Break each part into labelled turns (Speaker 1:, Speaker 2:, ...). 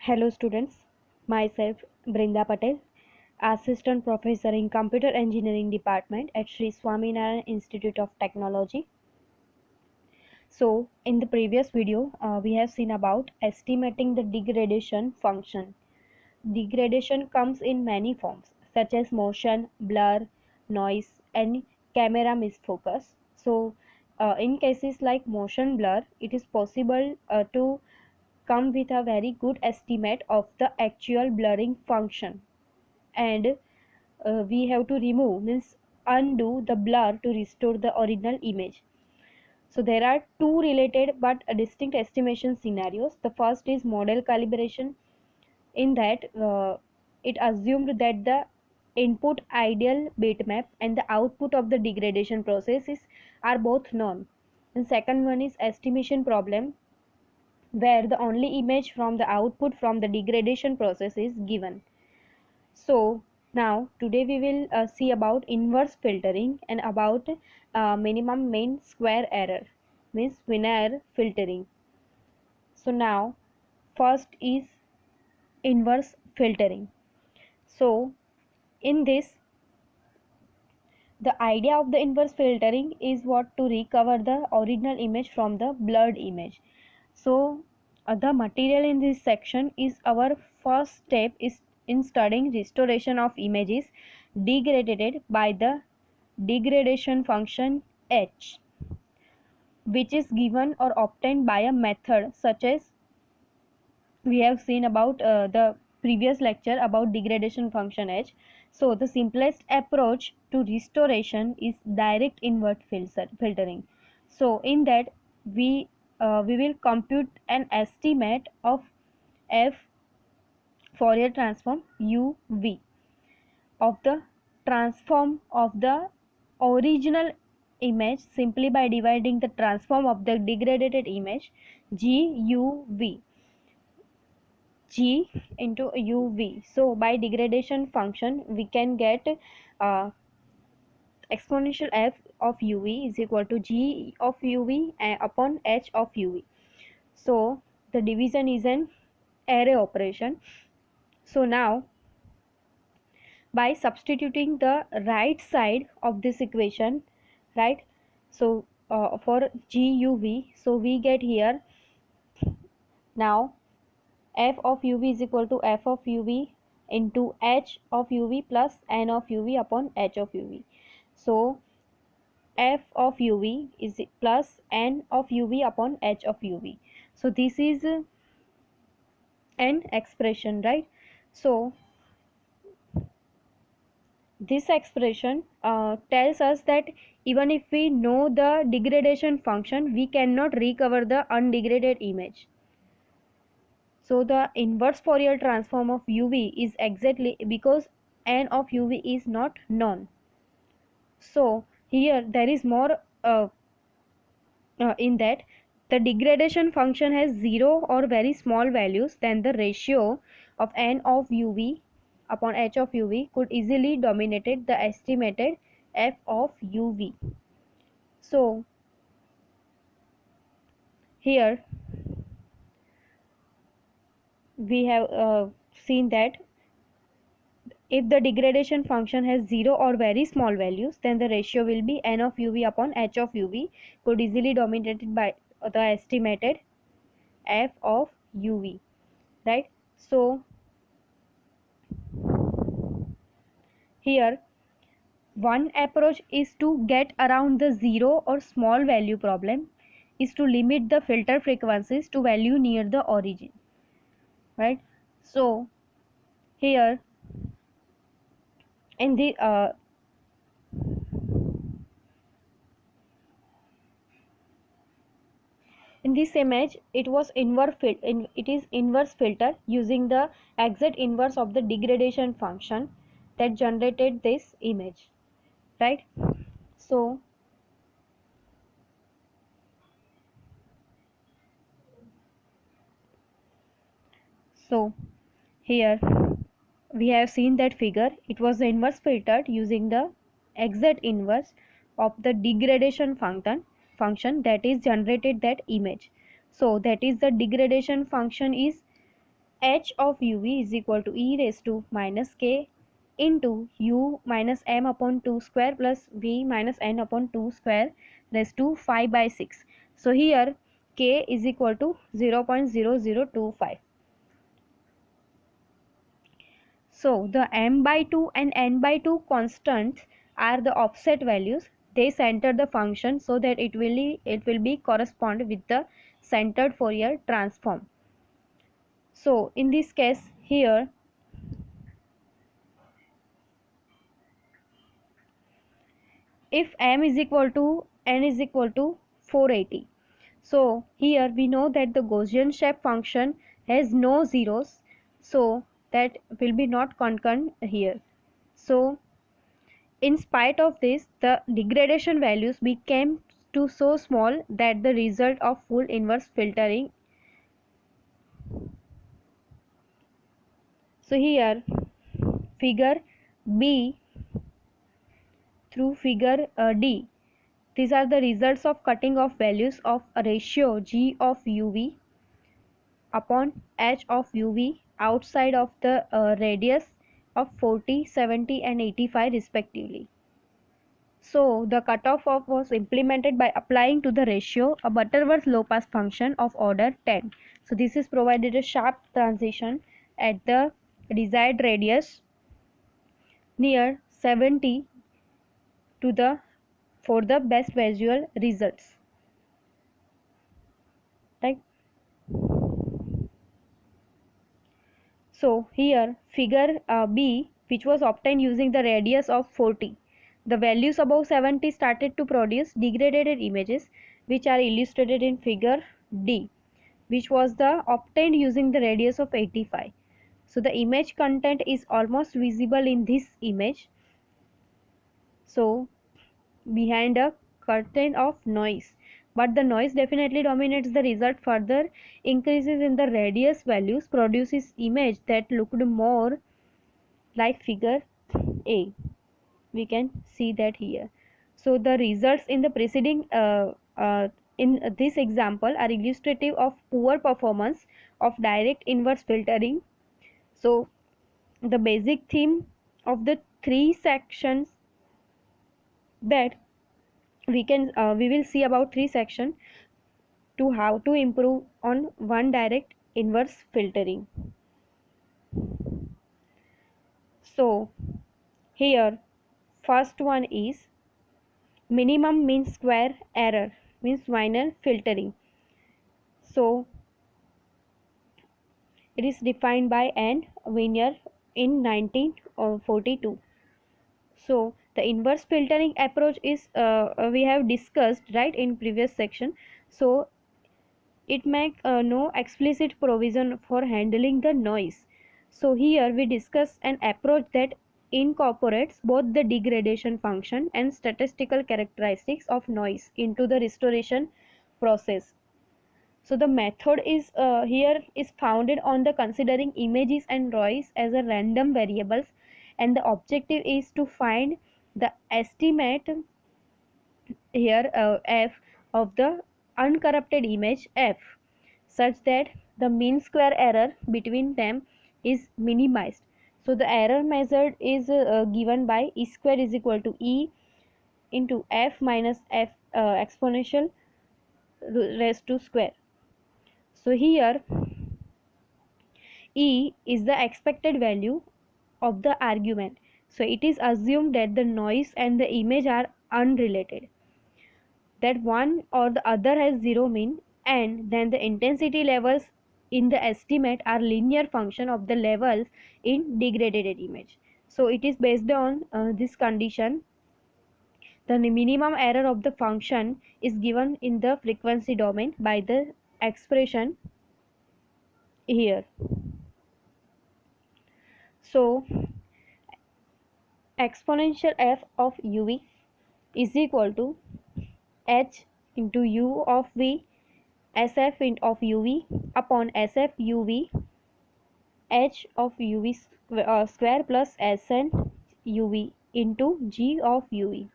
Speaker 1: Hello students, myself Brinda Patel, Assistant Professor in Computer Engineering Department at Sri Swaminarayan Institute of Technology. So in the previous video, we have seen about estimating the degradation function. Degradation comes in many forms such as motion, blur, noise and camera misfocus. So in cases like motion blur, it is possible to come with a very good estimate of the actual blurring function, and we have to remove means undo the blur to restore the original image. So there are two related but distinct estimation scenarios. The first is model calibration. In that it assumed that the input ideal bitmap and the output of the degradation processes are both known. And second one is estimation problem, where the only image from the output from the degradation process is given. So now today we will see about inverse filtering and about minimum mean square error, means Wiener filtering. So now first is inverse filtering. So in this, the idea of the inverse filtering is what to recover the original image from the blurred image. So the material in this section is our first step is in studying restoration of images degraded by the degradation function h, which is given or obtained by a method such as we have seen about the previous lecture about degradation function h. So the simplest approach to restoration is direct inverse filtering. So in that we will compute an estimate of f Fourier transform uv of the transform of the original image simply by dividing the transform of the degraded image guv g into uv. So by degradation function we can get exponential f of uv is equal to g of uv upon h of uv. So the division is an array operation. So now by substituting the right side of this equation, right, so for guv, so we get here now f of uv is equal to f of uv into h of uv plus n of uv upon h of uv. So f of uv is plus n of uv upon h of uv. So this is an expression, right? So this expression tells us that even if we know the degradation function, we cannot recover the undegraded image. So the inverse Fourier transform of uv is exactly because n of uv is not known. So here there is more in that the degradation function has 0 or very small values, then the ratio of n of uv upon h of uv could easily dominate the estimated f of uv. So here we have seen that if the degradation function has 0 or very small values, then the ratio will be n of uv upon h of uv could easily dominated by the estimated f of uv, right? So here one approach is to get around the 0 or small value problem is to limit the filter frequencies to value near the origin, right? So here in the in this image it was it is inverse filter using the exact inverse of the degradation function that generated this image, right? So here we have seen that figure, it was the inverse filtered using the exact inverse of the degradation function that is generated that image. So that is the degradation function is h of uv is equal to e raised to minus k into u minus m upon 2 square plus v minus n upon 2 square raised to 5 by 6. So here k is equal to 0.0025. So the m by 2 and n by 2 constants are the offset values. They center the function so that it will be correspond with the centered Fourier transform. So in this case here, if m is equal to n is equal to 480, so here we know that the Gaussian shape function has no zeros, so that will be not concurrent here. So in spite of this, the degradation values became to so small that the result of full inverse filtering. So here figure B through figure D, these are the results of cutting off values of a ratio G of UV upon H of UV outside of the radius of 40, 70 and 85 respectively. So the cutoff was implemented by applying to the ratio a Butterworth low pass function of order 10. So this is provided a sharp transition at the desired radius near 70 to the for the best visual results. Right. So here figure B, which was obtained using the radius of 40. The values above 70 started to produce degraded images, which are illustrated in figure D, which was the obtained using the radius of 85. So the image content is almost visible in this image. So behind a curtain of noise, but the noise definitely dominates the result. Further increases in the radius values produces image that looked more like figure A. We can see that here. So the results in the preceding in this example are illustrative of poor performance of direct inverse filtering. So the basic theme of the three sections that we will see about three sections to how to improve on one direct inverse filtering. So here first one is minimum mean square error, means Wiener filtering. So it is defined by N. Wiener in 1942. So the inverse filtering approach is we have discussed right in previous section. So it make no explicit provision for handling the noise. So here we discuss an approach that incorporates both the degradation function and statistical characteristics of noise into the restoration process. So the method is here is founded on the considering images and noise as a random variables, and the objective is to find the estimate here f of the uncorrupted image f such that the mean square error between them is minimized. So the error measured is given by e square is equal to e into f minus f exponential raised to square. So here e is the expected value of the argument. So it is assumed that the noise and the image are unrelated, that one or the other has zero mean, and then the intensity levels in the estimate are linear function of the levels in degraded image. So it is based on this condition. The minimum error of the function is given in the frequency domain by the expression here. So exponential f of uv is equal to h into u of v sf of uv upon sf uv h of uv square plus sn uv into g of uv.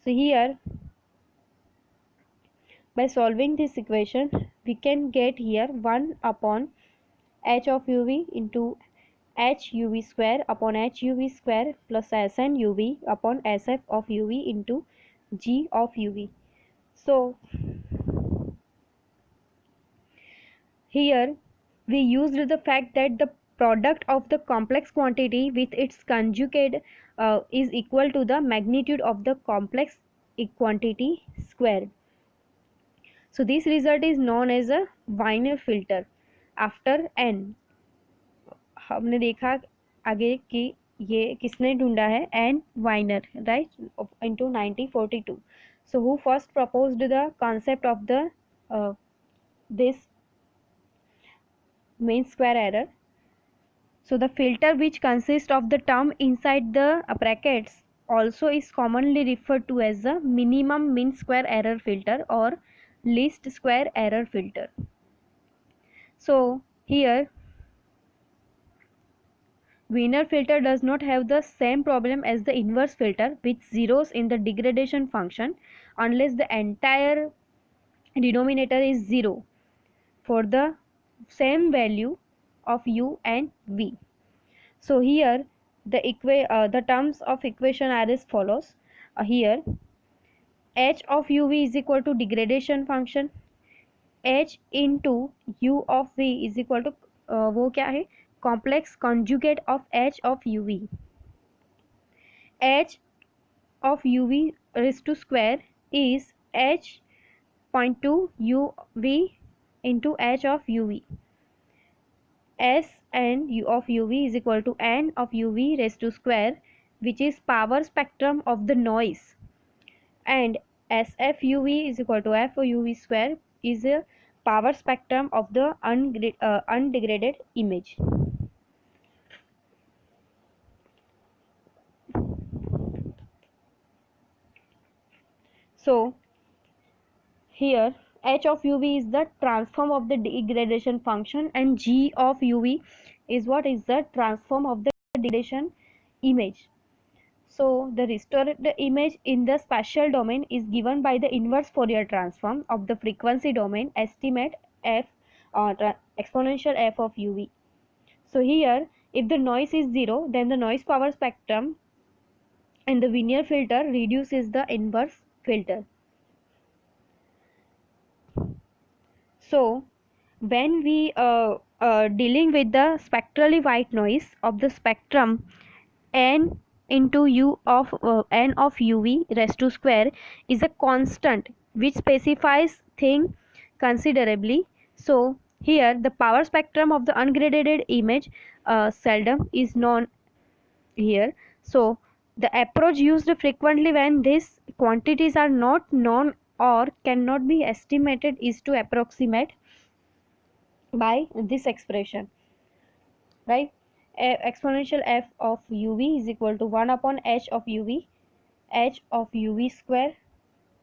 Speaker 1: So here by solving this equation we can get here 1 upon h of uv into h uv square upon h uv square plus Sn uv upon Sf of uv into g of uv. So here we used the fact that the product of the complex quantity with its conjugate is equal to the magnitude of the complex quantity squared. So this result is known as a Wiener filter. After n, हमने देखा आगे कि ये किसने ढूंढा है, N Wiener, right, into 1942. So who first proposed the concept of the this mean square error. So the filter which consists of the term inside the brackets also is commonly referred to as the minimum mean square error filter or least square error filter. So here Wiener filter does not have the same problem as the inverse filter, with zeros in the degradation function unless the entire denominator is 0 for the same value of u and v. So here the terms of equation are as follows. Here h of uv is equal to degradation function, h into u of v is equal to वो क्या है, complex conjugate of h of uv. h of uv raised to square is h.2 uv into h of uv. S and u of uv is equal to n of uv raised to square, which is power spectrum of the noise, and sf uv is equal to f of uv square is a power spectrum of the undegraded image. So here h of uv is the transform of the degradation function and g of uv is what is the transform of the degradation image. So the restored image in the spatial domain is given by the inverse Fourier transform of the frequency domain estimate f exponential f of uv. So here if the noise is 0, then the noise power spectrum and the Wiener filter reduces the inverse filter. So when we dealing with the spectrally white noise of the spectrum, n into u of n of uv raised to square is a constant which specifies thing considerably. So here the power spectrum of the ungraded image seldom is known here. So the approach used frequently when these quantities are not known or cannot be estimated is to approximate by this expression, right? Exponential f of uv is equal to 1 upon h of uv, h of uv square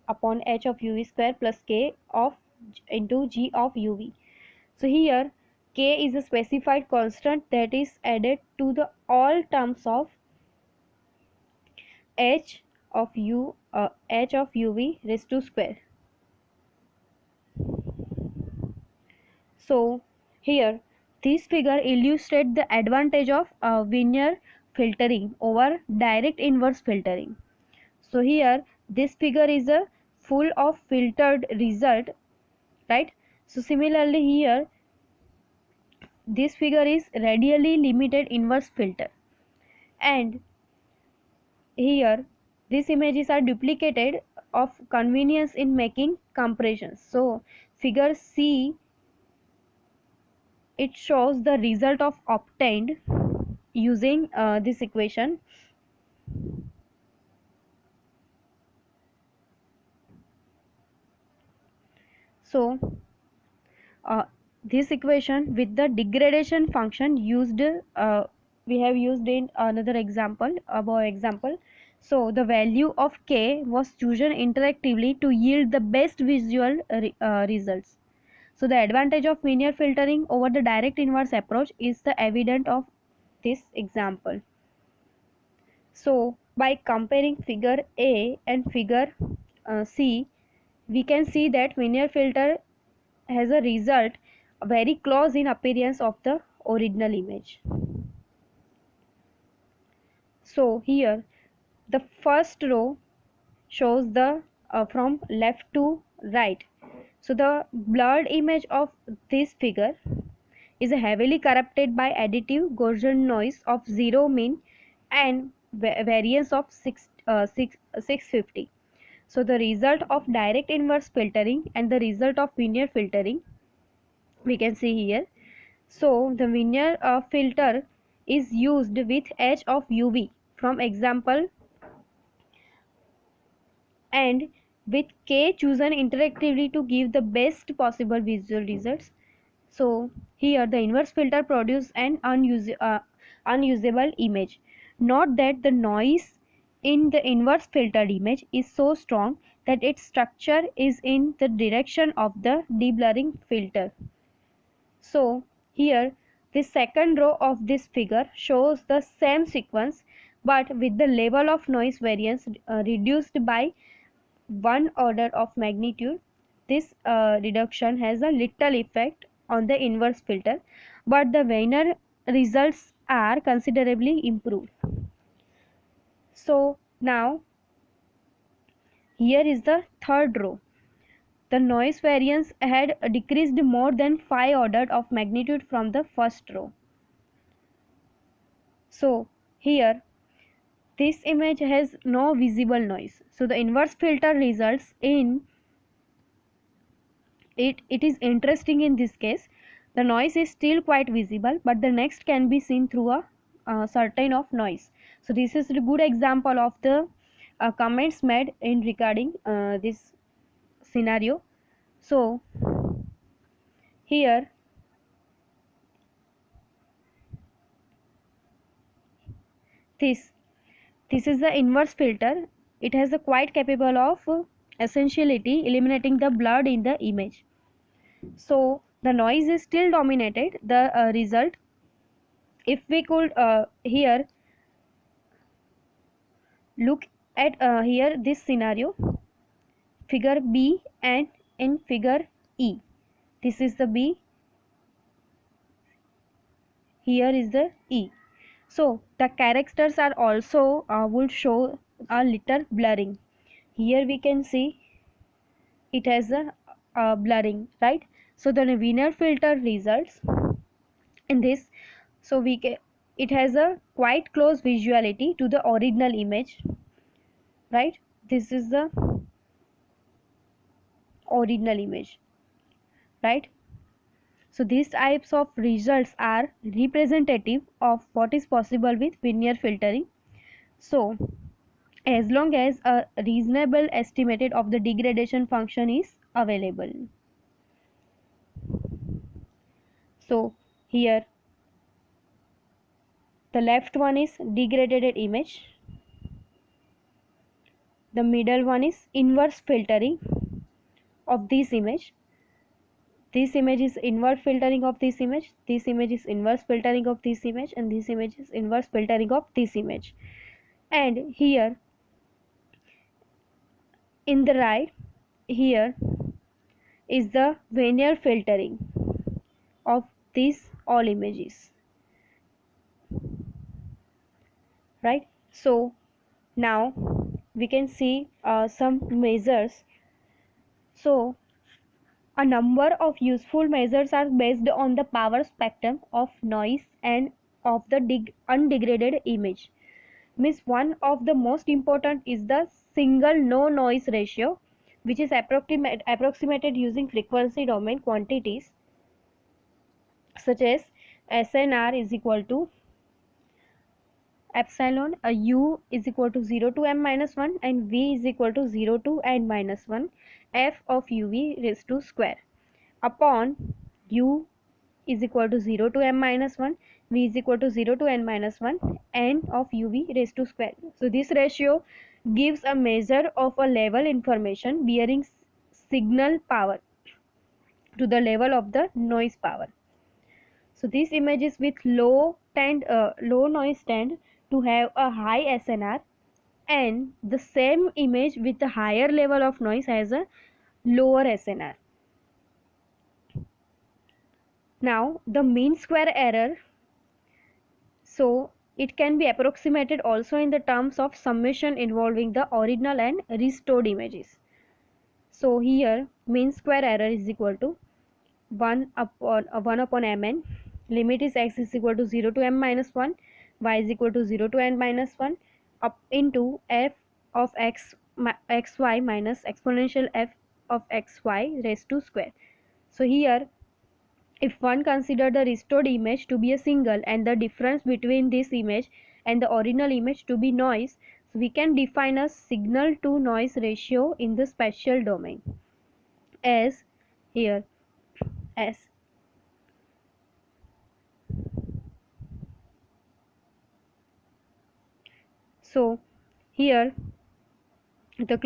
Speaker 1: upon h of uv square plus k of into g of uv. So here k is a specified constant that is added to the all terms of h of h of uv raised to square. So here this figure illustrates the advantage of Wiener filtering over direct inverse filtering. So here this figure is a full of filtered result, right? So similarly here this figure is radially limited inverse filter, and here these images are duplicated of convenience in making comparisons. So figure C, it shows the result of obtained using this equation. So this equation with the degradation function used we have used in another example, above example. So the value of k was chosen interactively to yield the best visual results. So the advantage of linear filtering over the direct inverse approach is the evident of this example. So by comparing figure A and figure C, we can see that linear filter has a result very close in appearance of the original image. So here the first row shows the from left to right. So the blurred image of this figure is heavily corrupted by additive Gaussian noise of zero mean and variance of 650. So the result of direct inverse filtering and the result of linear filtering we can see here. So the linear filter is used with edge of UV from example and with K chosen interactively to give the best possible visual results. So here the inverse filter produces an unusable image. Note that the noise in the inverse filtered image is so strong that its structure is in the direction of the deblurring filter. So here the second row of this figure shows the same sequence but with the level of noise variance reduced by one order of magnitude. This reduction has a little effect on the inverse filter, but the Wiener results are considerably improved. So now here is the third row. The noise variance had decreased more than 5 orders of magnitude from the first row. So here this image has no visible noise. So the inverse filter results in it is interesting in this case. The noise is still quite visible, but the next can be seen through a certain of noise. So this is a good example of the comments made in regarding this scenario. So here this this is the inverse filter. It has a quite capable of essentiality eliminating the blur in the image. So the noise is still dominated the result. If we could here look at here this scenario, figure B and in figure E. This is the B, here is the E. So the characters are also would show a little blurring. Here we can see it has a blurring, right? So the Wiener filter results in this. So it has a quite close visuality to the original image, right? This is the original image, right? So these types of results are representative of what is possible with linear filtering. So as long as a reasonable estimate of the degradation function is available. So here the left one is degraded image, the middle one is inverse filtering of this image. This image is inverse filtering of this image, this image is inverse filtering of this image, and this image is inverse filtering of this image. And here in the right, here is the linear filtering of these all images, right? So now we can see some measures. So a number of useful measures are based on the power spectrum of noise and of the undegraded image. Means one of the most important is the single no noise ratio, which is approximated using frequency domain quantities such as SNR is equal to epsilon u is equal to 0 to m minus 1 and v is equal to 0 to n minus 1 f of uv raised to square upon u is equal to 0 to m minus 1, v is equal to 0 to n minus 1, n of uv raised to square. So this ratio gives a measure of a level information bearing signal power to the level of the noise power. So these images with low noise tend to have a high SNR, and the same image with a higher level of noise has a lower SNR. Now the mean square error, so it can be approximated also in the terms of summation involving the original and restored images. So here mean square error is equal to 1 upon mn. Limit is x is equal to 0 to m minus 1, y is equal to 0 to n minus 1, up into f of xy minus exponential f of xy raised to square. So here, if one consider the restored image to be a single and the difference between this image and the original image to be noise, so we can define a signal to noise ratio in the spatial domain as here as so here the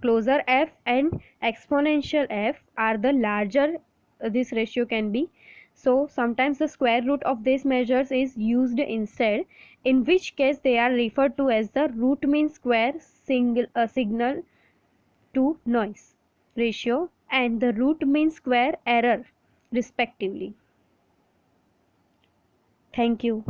Speaker 1: closer f and exponential f are the larger this ratio can be. So sometimes the square root of these measures is used instead, in which case they are referred to as the root mean square signal to noise ratio and the root mean square error respectively. Thank you.